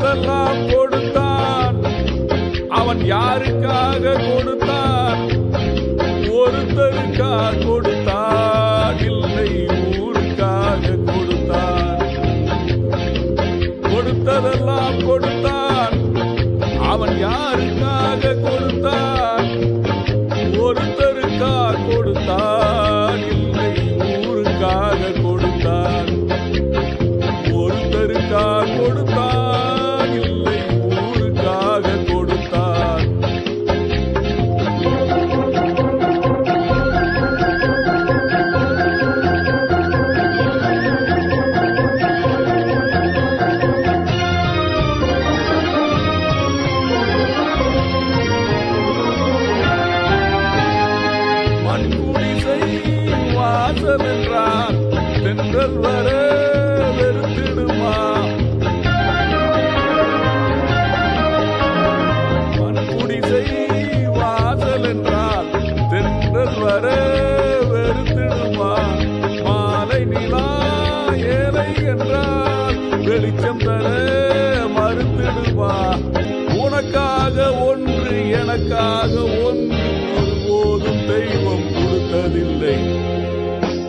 கொடுத்ததெல்லாம் கொடுத்தான். அவன் யாருக்காக கொடுத்தான்? ஒருத்தருக்காக கொடுத்தான், இல்லை ஊருக்காக கொடுத்தான். கொடுத்ததெல்லாம் கொடுத்தான். அவன் யாருக்காக கொடுத்தான்? ஒருத்தருக்காக கொடுத்தான், இல்லை ஊருக்காக கொடுத்தான். ஒருத்தருக்காக கொடுத்தான், இல்லை ஊருக்காக கொடுத்தான். மண்குடிசை வாசல் என்றான் தென்றல் வர வெறுத்திடுமா? மண்குடிசை வாசல் என்றால் தென்றல் வர வெறுத்திடுமா? மாலை நிலா ஏழை என்றால் வெளிச்சம் தர மறுத்திடுமா? உனக்காக ஒன்று எனக்காக ஒன்று ஒருபோதும் தெய்வம் கொடுத்ததில்லை.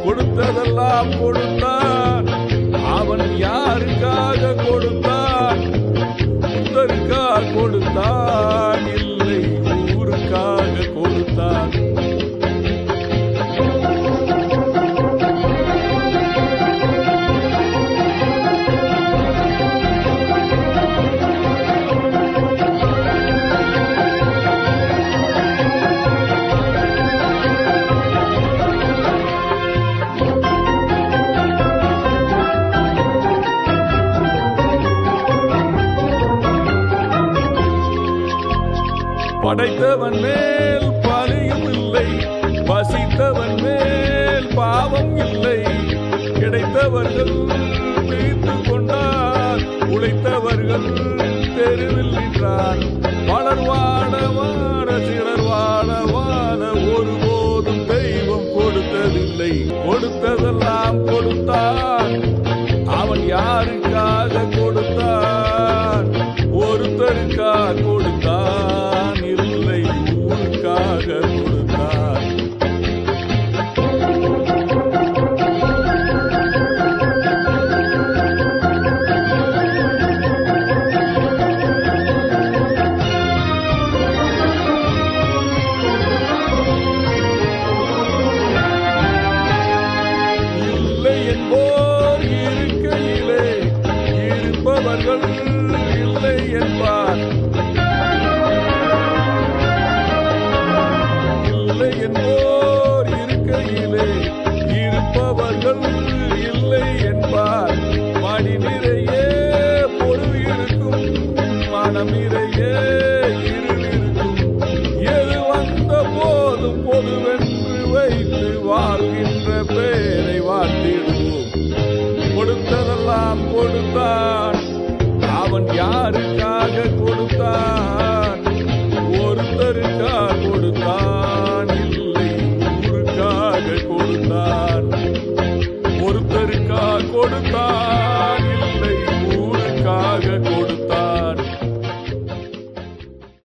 கொடுத்ததெல்லாம் கொடுத்தான். அவன் யாருக்காக கொடுத்தான்? ஒருத்தருக்காக கொடுத்தான், இல்லை ஊருக்காக கொடுத்தான். படைத்தவன் மேல் பலியும் இல்லை, பசித்தவன் மேல் பாவம் இல்லை. கிடைத்தவர்கள் பிரித்து கொண்டார், உழைத்தவர்கள் தெருவில் நின்றார். பலர் வாட வாட சிலர் வாட வாட ஒருபோதும் தெய்வம் கொடுத்ததில்லை. கொடுத்ததெல்லாம் கொடுத்தான். அவன் யாருக்காக கொடுத்தான்? ஒருத்தருக்காக கொடுத்தான், இல்லை ஊருக்காக கொடுத்தான். இல்லை என்போர் இருக்கையிலே இருப்பவர்கள் இல்லை என்பார். இல்லை என்போர் இருக்கையிலே இருப்பவர்கள் இல்லை என்பார். மடி நிறையே பொருள் இருக்கும், மனம் நிறையே இருள் இருக்கும். எது வந்த போதும் பொதுவென்று வைத்து வாழ்கின்ற பேர்